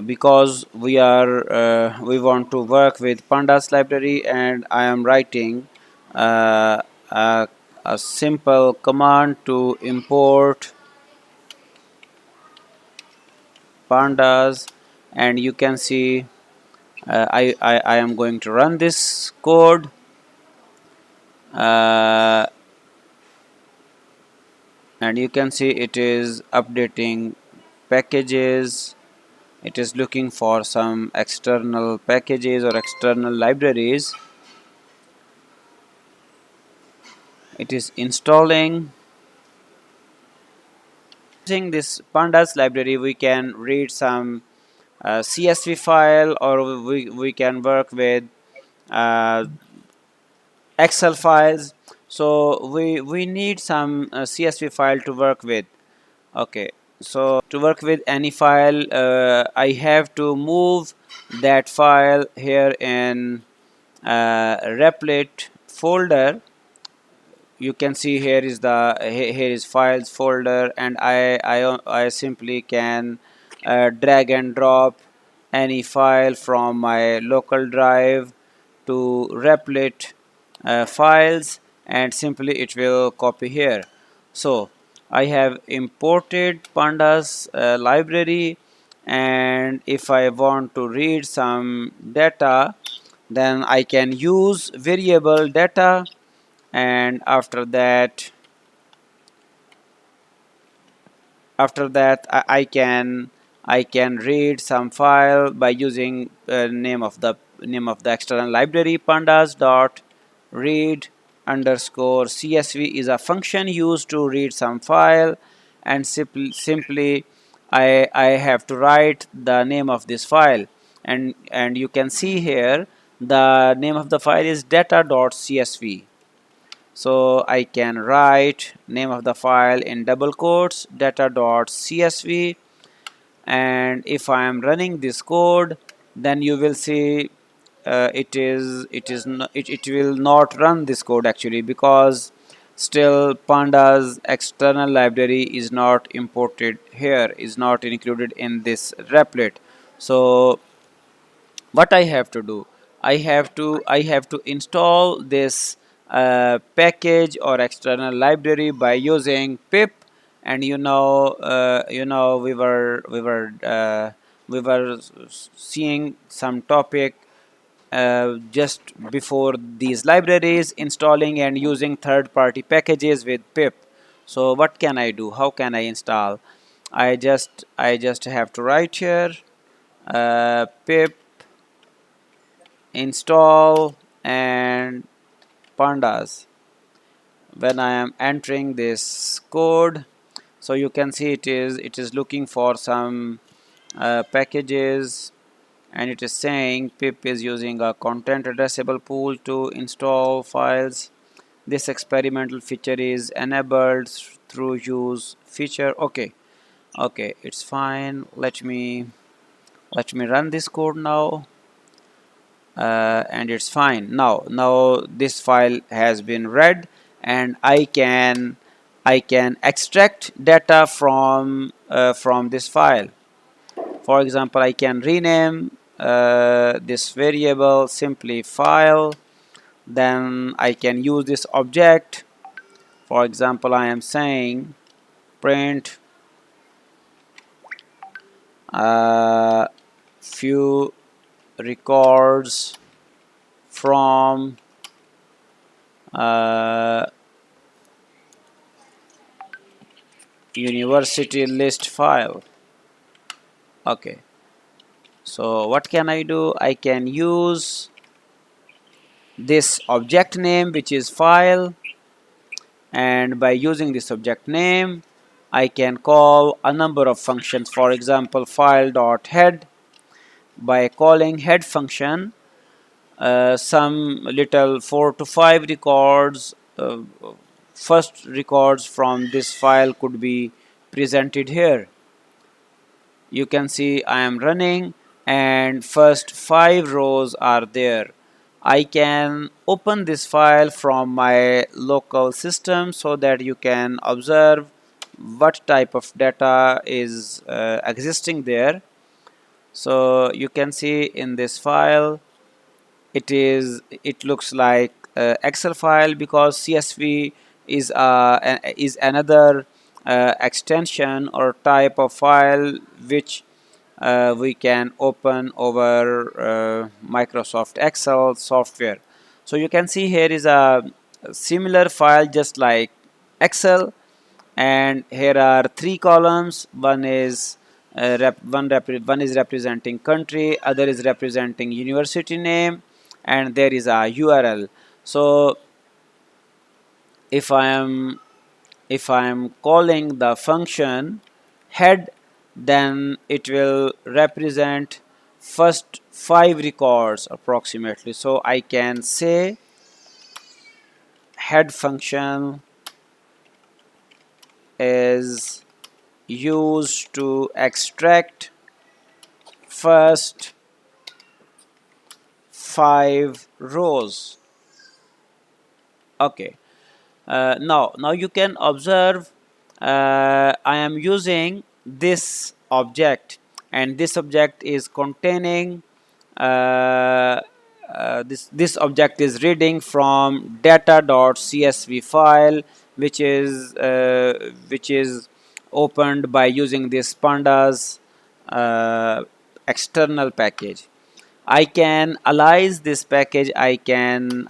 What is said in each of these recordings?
because we want to work with pandas library, and I am writing uh, a, a simple command to import pandas, and you can see I am going to run this code. uh, and you can see it is updating packages. It is looking for some external packages or external libraries. It is installing. Using this pandas library, we can read some CSV file, or we can work with uh, Excel files. So we need some CSV file to work with. Okay, so to work with any file, I have to move that file here in replit folder. You can see here is here is files folder, and I simply can drag and drop any file from my local drive to replit files, and simply it will copy here. So I have imported pandas library, and if I want to read some data, then I can use variable data, and after that I can read some file by using name of the external library pandas dot read underscore csv is a function used to read some file, and simply I have to write the name of this file, and you can see here the name of the file is data.csv. So I can write name of the file in double quotes data.csv, and if I am running this code, then you will see it will not run this code actually, because still pandas external library is not imported here, is not included in this replit. So what I have to do, I have to install this package or external library by using pip. And we were seeing some topic just before these libraries, installing and using third-party packages with pip. So what can I do? How can I install? I just have to write here pip install and pandas. When I am entering this code, so you can see it is looking for some packages, and it is saying pip is using a content addressable pool to install files. This experimental feature is enabled through use feature. Okay, it's fine. Let me run this code now. And it's fine. Now this file has been read, and I can extract data from this file. For example, I can rename this variable simply file. Then I can use this object. For example, I am saying print few records from uh, university list file. Okay, so what can I do? I can use this object name, which is file, and by using this object name I can call a number of functions. For example, file.head. By calling head function, some little 4 to 5 records, first records from this file could be presented here. You can see I am running, and first 5 rows are there. I can open this file from my local system so that you can observe what type of data is existing there. So you can see in this file, it looks like Excel file, because CSV is another extension or type of file which we can open over Microsoft Excel software. So you can see here is a similar file just like Excel, and here are three columns. One is one is representing country, other is representing university name, and there is a URL. So if I am calling the function head, then it will represent first 5 records approximately. So I can say head function is used to extract first 5 rows. Okay. Now you can observe I am using this object, and this object is containing this object is reading from data.csv file, which is opened by using this pandas external package. I can alias this package. I can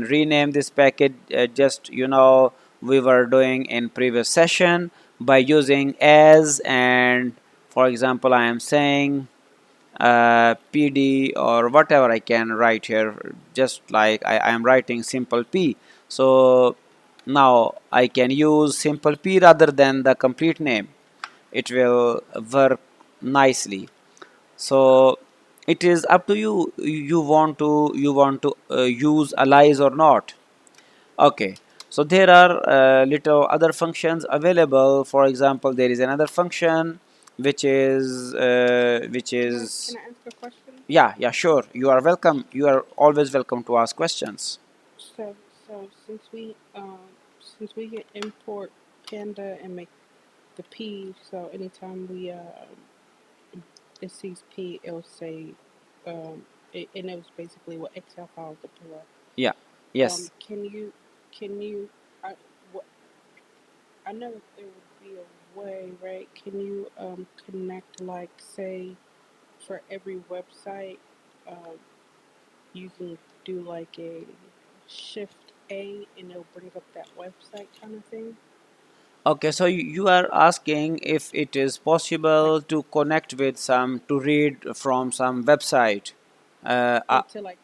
rename this package, just we were doing in previous session by using as, and for example I am saying PD or whatever I can write here, just like I am writing simple P. So now I can use simple P rather than the complete name. It will work nicely. So it is up to you, you want to use alias or not. Okay, so there are little other functions available. For example, there is another function which is Can I ask a question? yeah, sure, you are welcome, you are always welcome to ask questions. So since we can import Panda and make the P, so anytime we it sees P, it'll say and it was basically what Excel files to pull up. Yeah, yes. Can you I what I know that there would be a way, right? Can you connect, like, say, for every website, um, you can do like a shift A and it'll bring up that website kind of thing? Okay, so you are asking if it is Like, possible to connect with some, to read from some website. uh, uh, to like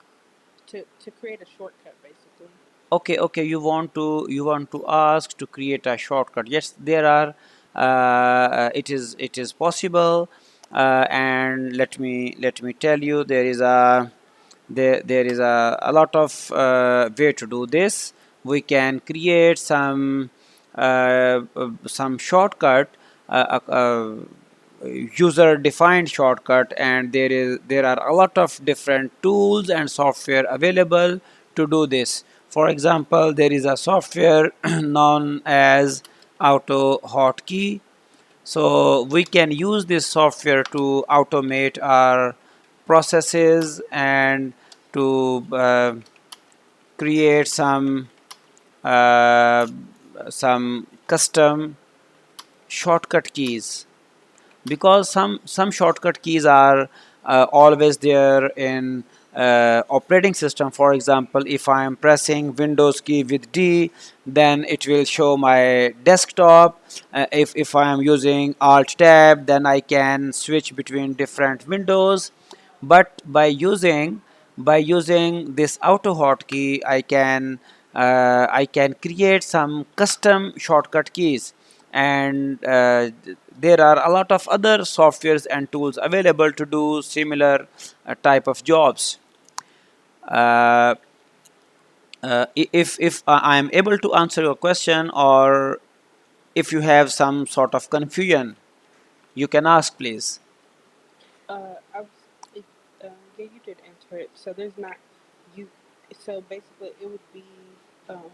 to create a shortcut basically. okay, you want to ask to create a shortcut. Yes, there are it is possible, and let me tell you, there is a lot of way to do this. We can create some shortcut, user defined shortcut, and there are a lot of different tools and software available to do this. For example, there is a software known as auto hotkey. So we can use this software to automate our processes and to create uh, some custom shortcut keys, because some shortcut keys are always there in operating system. For example, if I am pressing Windows key with D, then it will show my desktop. If I am using Alt tab, then I can switch between different windows. But by using this auto hotkey, I can create some custom shortcut keys, and there are a lot of other softwares and tools available to do similar type of jobs. uh, if I am able to answer your question, or if you have some sort of confusion, you can ask, please. I was it, yeah, you did answer it. So there's not you. So basically, it would be um,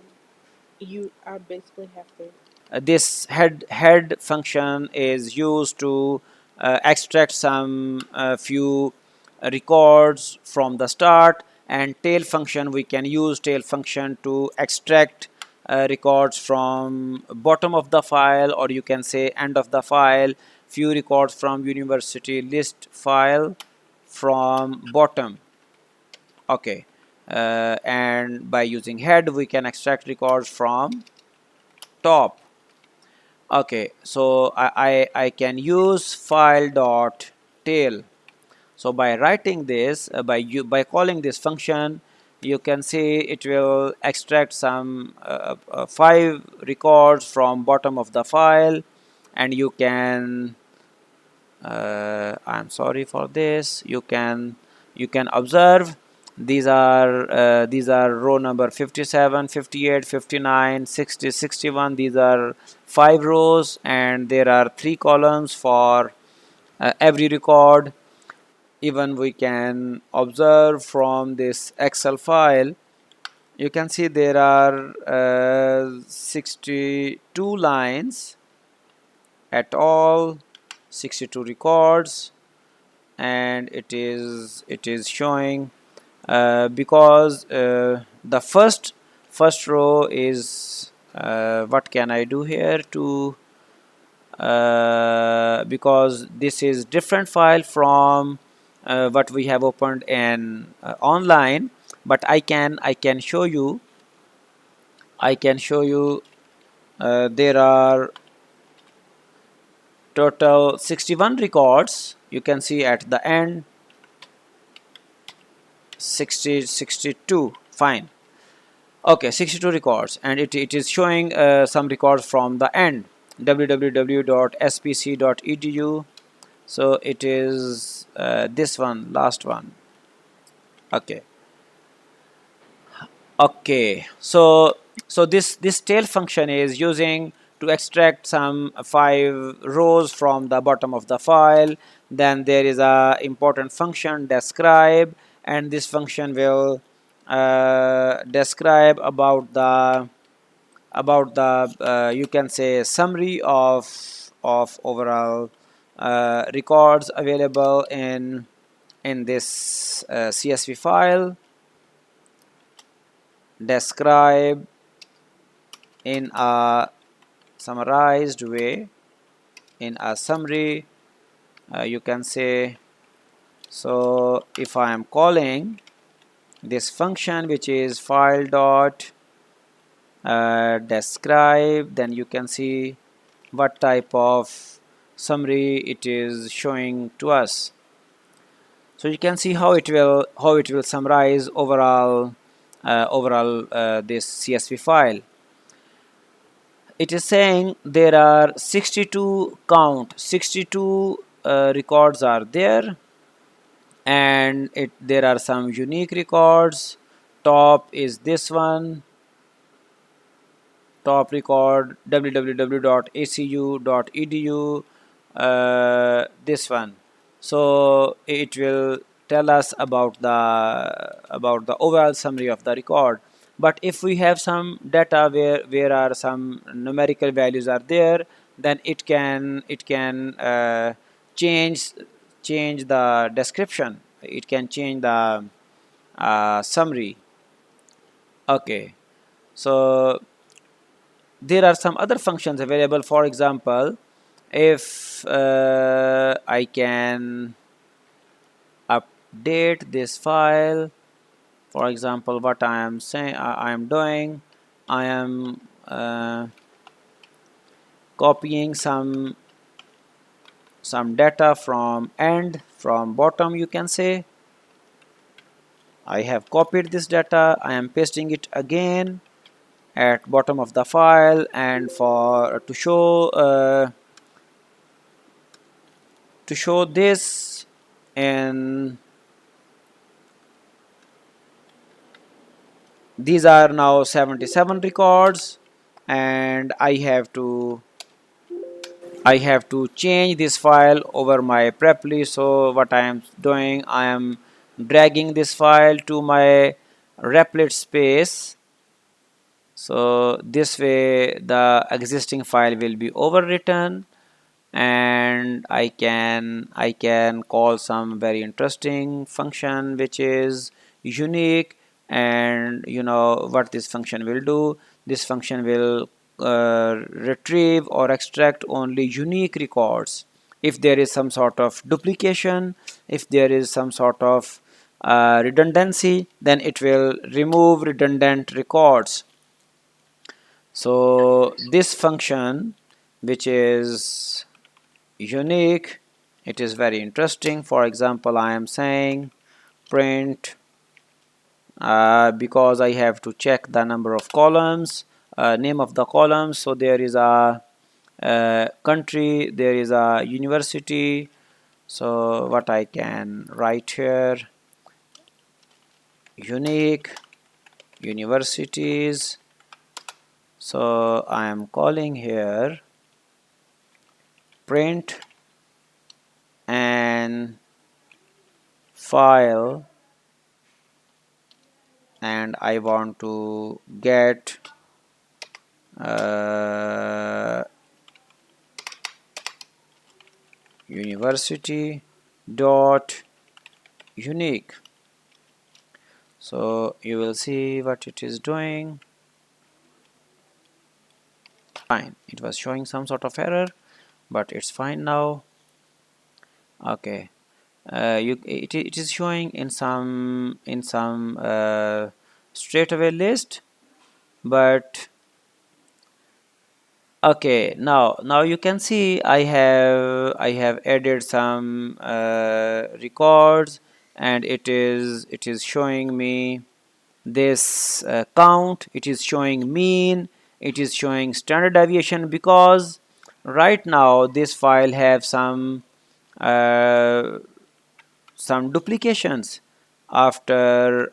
I would basically have to. This head function is used to extract some few records from the start. And tail function, we can use tail function to extract records from bottom of the file, or you can say end of the file, few records from university list file from bottom. Okay. And by using head, we can extract records from top. Okay, so I can use file dot tail. So by writing this, by calling this function, you can see it will extract some 5 records from bottom of the file. And you can I'm sorry for this, you can observe these are row number 57, 58, 59, 60, 61. These are 5 rows, and there are 3 columns for every record. Even we can observe from this Excel file, you can see there are 62 lines at all, 62 records. And it is showing because the first row is what can I do here to because this is different file from what we have opened in online. But I can show you, there are total 61 records. You can see at the end 60, 62. Fine. Okay, 62 records, and it is showing some records from the end, www.spc.edu. So it is this one, last one. Okay. Okay, so this tail function is using to extract some 5 rows from the bottom of the file. Then there is a important function describe, and this function will describe about the you can say summary of overall records available in this CSV file. Describe in a summarized way, in a summary, you can say. So if I am calling this function, which is file dot describe, then you can see what type of summary it is showing to us. So you can see how it will summarize overall this CSV file. It is saying there are 62 records are there, and there are some unique records. Top is this one, top record www.acu.edu, this one. So it will tell us about the overall summary of the record. But if we have some data where are some numerical values are there, then it can change the description, it can change the summary. Okay, so there are some other functions available. For example, if I can update this file, for example, what I am saying, I am doing, I am copying some data from end, from bottom, you can say. I have copied this data, I am pasting it again at bottom of the file. And for to show this, and these are now 77 records, and I have to change this file over my prep list. So what I am doing, I am dragging this file to my replit space. So this way the existing file will be overwritten. and I can call some very interesting function which is unique. And you know what this function will do. This function will retrieve or extract only unique records. If there is some sort of duplication, if there is some sort of redundancy, then it will remove redundant records. So this function, which is unique, it is very interesting. For example, I am saying print, because I have to check the number of columns, name of the columns. So there is a country, there is a university. So what I can write here, unique universities. So I am calling here print and file, and I want to get university dot unique. So you will see what it is doing. Fine, it was showing some sort of error, but it's fine now. Okay, it is showing in some straight away list, but okay, now you can see I have added some records, and it is showing me this count, it is showing mean, it is showing standard deviation, because right now this file have uh, some duplications. After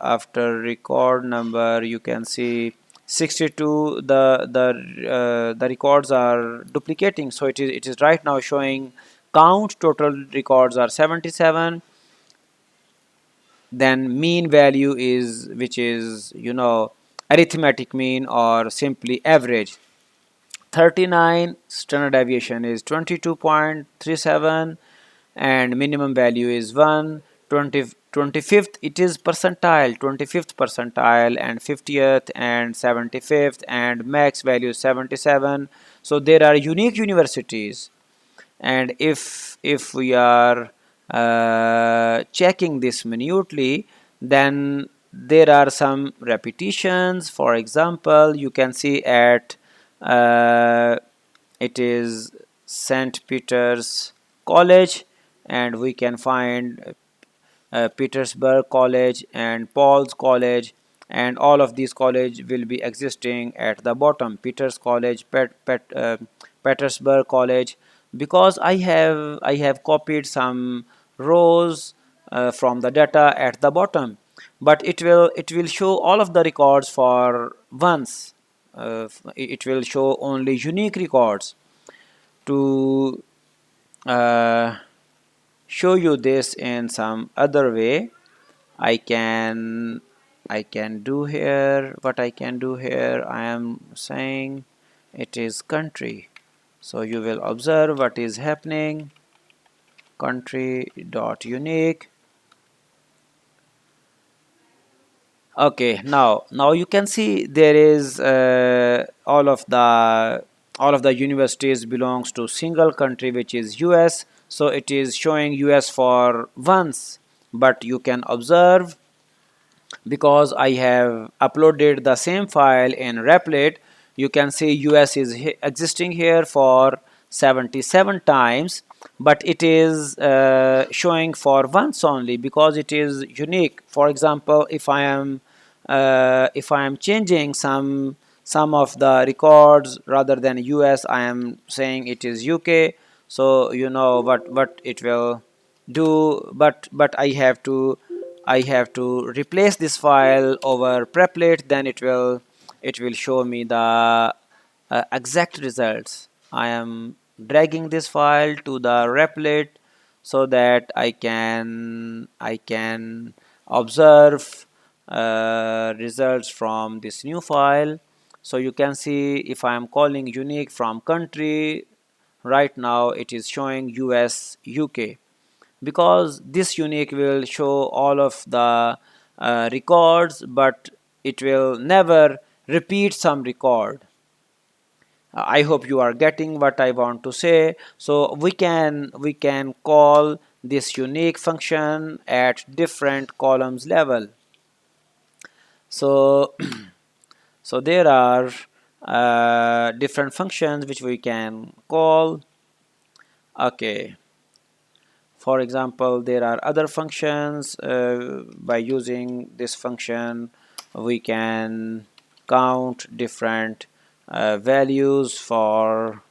record number, you can see 62, the records are duplicating. So it is right now showing count total records are 77, then mean value is, which is arithmetic mean or simply average, 39, standard deviation is 22.37, and minimum value is 1. 25th it is percentile, 25th percentile, and 50th and 75th, and max value is 77. So there are unique universities, and if we are checking this minutely, then there are some repetitions. For example, you can see at uh, it is St. Peter's College, and we can find Petersburg College and Paul's College, and all of these college will be existing at the bottom. Peter's College, Petersburg College, because I have copied some rows from the data at the bottom, but it will show all of the records for once. It will show only unique records. To uh, show you this in some other way, I can I can do here, what I can do here, I am saying it is country. So you will observe what is happening, country dot unique. Okay, now you can see there is all of the universities belongs to single country, which is US. So it is showing US for once, but you can observe, because I have uploaded the same file in Replit, you can see US is existing here for 77 times, but it is showing for once only, because it is unique. For example, if I am changing some of the records, rather than US, I am saying it is UK. So you know what it will do, but I have to replace this file over Preplit, then it will show me the exact results. I am dragging this file to the Replit, so that I can observe results from this new file. So you can see, if I am calling unique from country, right now it is showing US UK, because this unique will show all of the records, but it will never repeat some record. I hope you are getting what I want to say. So we can call this unique function at different columns level. So so there are different functions which we can call. Okay, for example, there are other functions. By using this function we can count different values for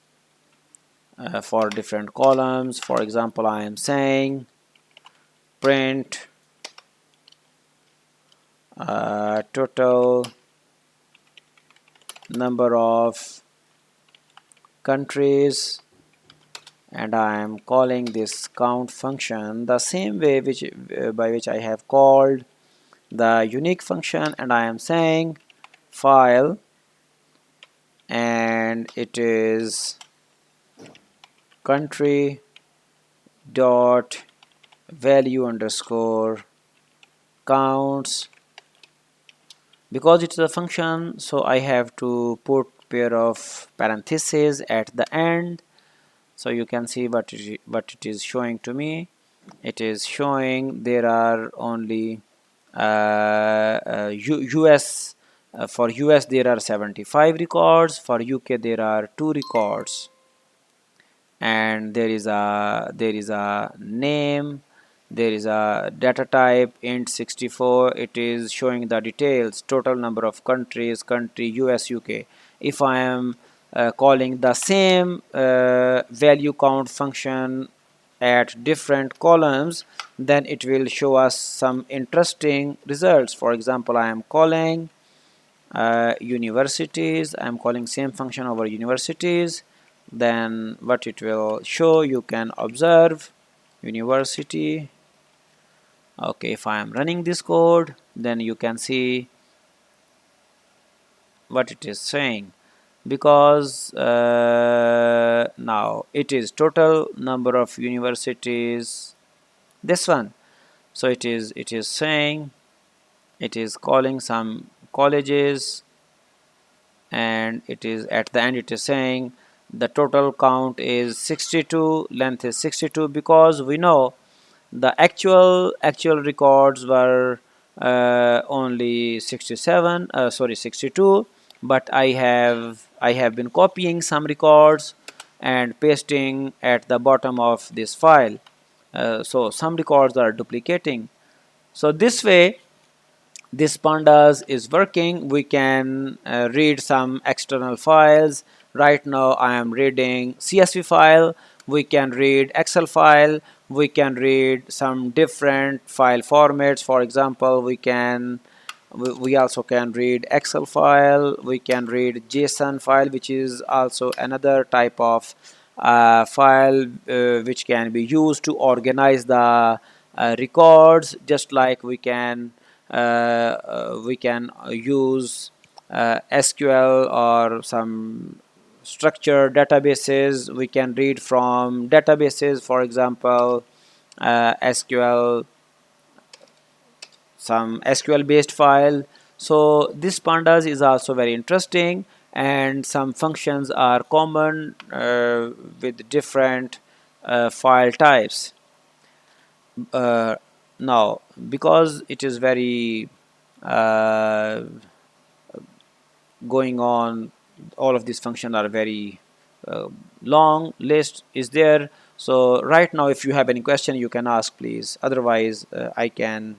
different columns. For example, I am saying print total number of countries, and I am calling this count function the same way by which I have called the unique function, and I am saying file, and it is country dot value underscore counts. Because it's a function, so I have to put pair of parentheses at the end. So you can see what it is showing to me. It is showing there are only US for US there are 75 records, for UK there are 2 records, and there is a name, there is a data type int 64. It is showing the details, total number of countries, country US UK. If I am calling the same value count function at different columns, then it will show us some interesting results. For example, I am calling universities. I'm calling same function over universities. Then what it will show, you can observe university. Okay, if I am running this code, then you can see what it is saying, because now it is total number of universities, this one. So it is saying, it is calling some colleges, and it is at the end it is saying the total count is 62, length is 62, because we know the actual records were only 67, sorry, 62, but I have been copying some records and pasting at the bottom of this file. So some records are duplicating. So this way this pandas is working. We can read some external files. Right now I am reading CSV file. We can read Excel file. We can read some different file formats. For example, we also can read Excel file. We can read JSON file, which is also another type of file which can be used to organize the records. Just like we can use SQL or some structured databases. We can read from databases, for example SQL, some SQL based file. So this pandas is also very interesting, and some functions are common with different file types. uh, Now, because it is very uh, going on, all of these functions are very uh, long list is there. So right now if you have any question you can ask, please. Otherwise I can